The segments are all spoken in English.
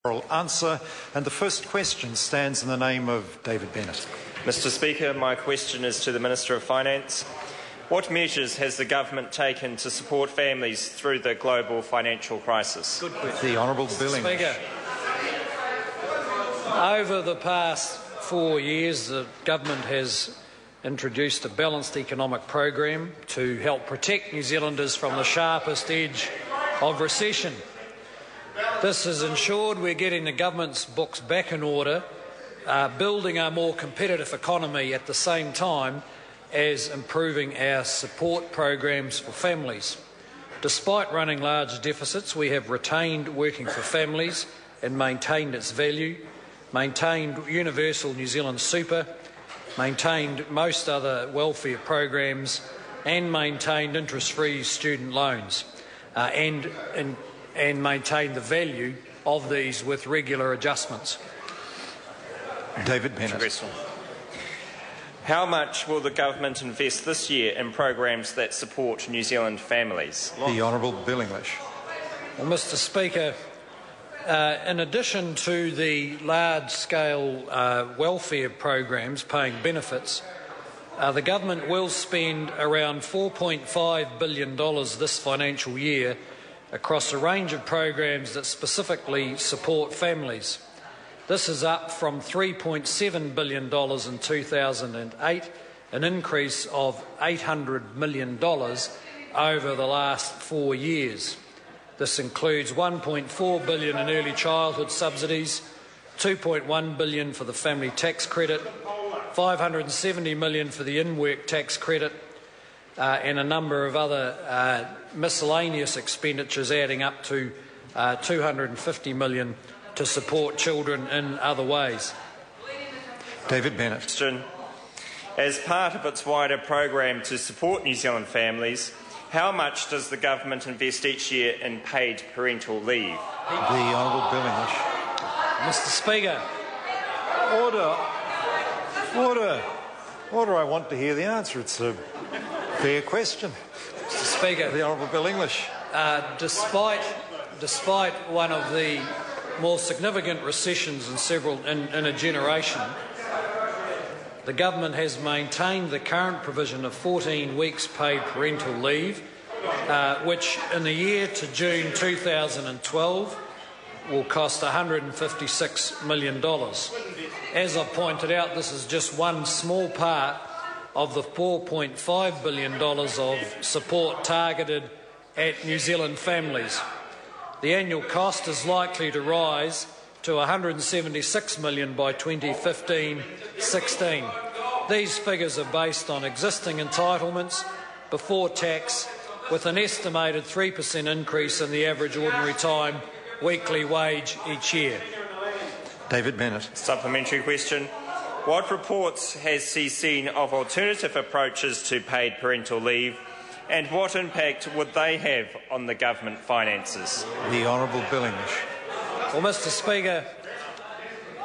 oral answer, and the first question stands in the name of David Bennett. Mr Speaker, my question is to the Minister of Finance. What measures has the government taken to support families through the global financial crisis? Good question. The Honourable Bill English. Speaker, over the past 4 years, the government has introduced a balanced economic program to help protect New Zealanders from the sharpest edge of recession. This has ensured we're getting the government's books back in order, building a more competitive economy at the same time as improving our support programs for families. Despite running large deficits, we have retained Working for Families and maintained its value, maintained universal New Zealand super, maintained most other welfare programs, and maintained interest-free student loans, and maintained the value of these with regular adjustments. David Bennett. How much will the government invest this year in programs that support New Zealand families? The Honourable Bill English. Well, Mr Speaker, in addition to the large-scale welfare programs paying benefits, the government will spend around $4.5 billion this financial year across a range of programs that specifically support families. This is up from $3.7 billion in 2008, an increase of $800 million over the last 4 years. This includes $1.4 billion in early childhood subsidies, $2.1 billion for the family tax credit, $570 million for the in-work tax credit, and a number of other miscellaneous expenditures adding up to $250 million to support children in other ways. David Bennett. As part of its wider program to support New Zealand families, how much does the government invest each year in paid parental leave? The Honourable Bill English. Mr Speaker. Order. I want to hear the answer. It's a fair question. Mr Speaker. The Honourable Bill English. Despite one of the more significant recessions in a generation, the government has maintained the current provision of 14 weeks paid parental leave, which in the year to June 2012 will cost $156 million. As I pointed out, this is just one small part of the $4.5 billion of support targeted at New Zealand families. The annual cost is likely to rise to $176 million by 2015-16. These figures are based on existing entitlements before tax, with an estimated 3% increase in the average ordinary time weekly wage each year. David Bennett. Supplementary question. What reports has he seen of alternative approaches to paid parental leave, and what impact would they have on the government finances? The Honourable Bill English. Well, Mr Speaker,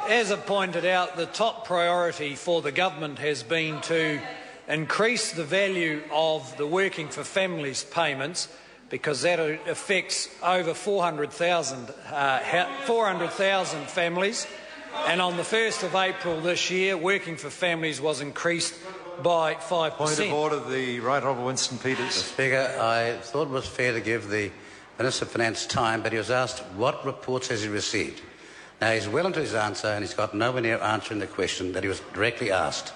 as I pointed out, the top priority for the government has been to increase the value of the Working for Families payments, because that affects over 400,000 families. And on the 1st of April this year, Working for Families was increased by 5%. Point of order, the Right Honourable Winston Peters. Mr Speaker, I thought it was fair to give the Minister of Finance time, but he was asked what reports has he received. Now, he's well into his answer, and he's got nowhere near answering the question that he was directly asked.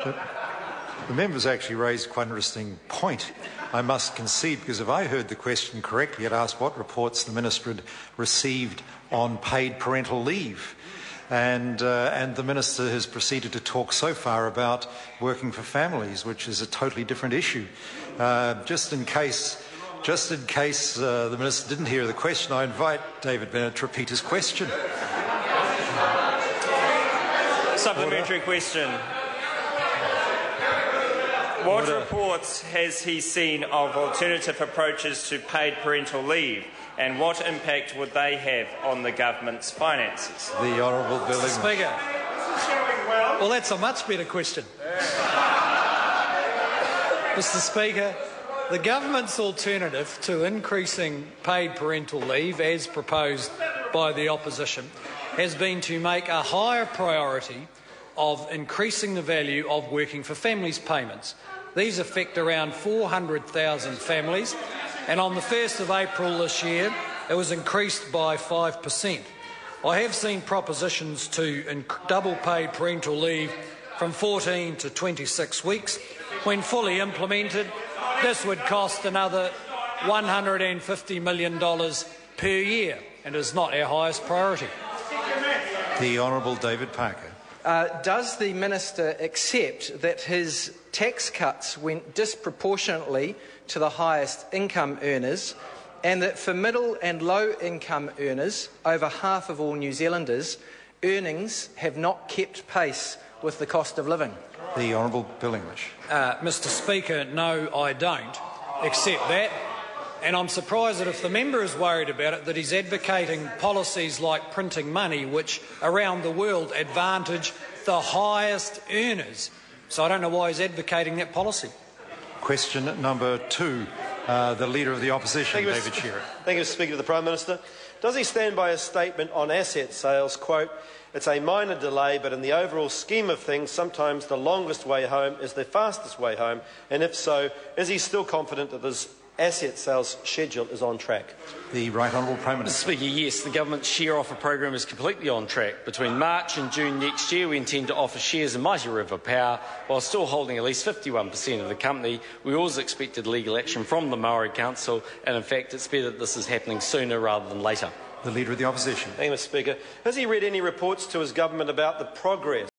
But the member's actually raised quite an interesting point, I must concede, because if I heard the question correctly, it asked what reports the Minister had received on paid parental leave. And the Minister has proceeded to talk so far about Working for Families, which is a totally different issue. Just in case the Minister didn't hear the question, I invite David Bennett to repeat his question. Supplementary question. What reports has he seen of alternative approaches to paid parental leave, and what impact would they have on the government's finances? The Honourable Bill English. Speaker. Well, that's a much better question. Mr Speaker, the government's alternative to increasing paid parental leave, as proposed by the opposition has been to make a higher priority of increasing the value of working for families payments. These affect around 400,000 families, and on the 1st of April this year, it was increased by 5%. I have seen propositions to double paid parental leave from 14 to 26 weeks. When fully implemented, this would cost another $150 million per year, and is not our highest priority. The Honourable David Parker. Does the Minister accept that his tax cuts went disproportionately to the highest income earners, and that for middle and low income earners, over half of all New Zealanders, earnings have not kept pace with the cost of living? The Honourable Bill English. Mr Speaker, no, I don't accept that. And I'm surprised that if the member is worried about it, that he's advocating policies like printing money, which around the world advantage the highest earners. So I don't know why he's advocating that policy. Question number 2, the Leader of the Opposition, David Shearer. Thank you, Mr Speaker. To the Prime Minister. Does he stand by his statement on asset sales, quote, "It's a minor delay, but in the overall scheme of things, sometimes the longest way home is the fastest way home," and if so, is he still confident that his asset sales schedule is on track? The Right Honourable Prime Minister. Mr Speaker, yes, the government's share offer program is completely on track. Between March and June next year, we intend to offer shares in Mighty River Power while still holding at least 51% of the company. We always expected legal action from the Maori Council, and in fact it's better that this is happening sooner rather than later. The Leader of the Opposition. Thank you, Mr Speaker. Has he read any reports to his government about the progress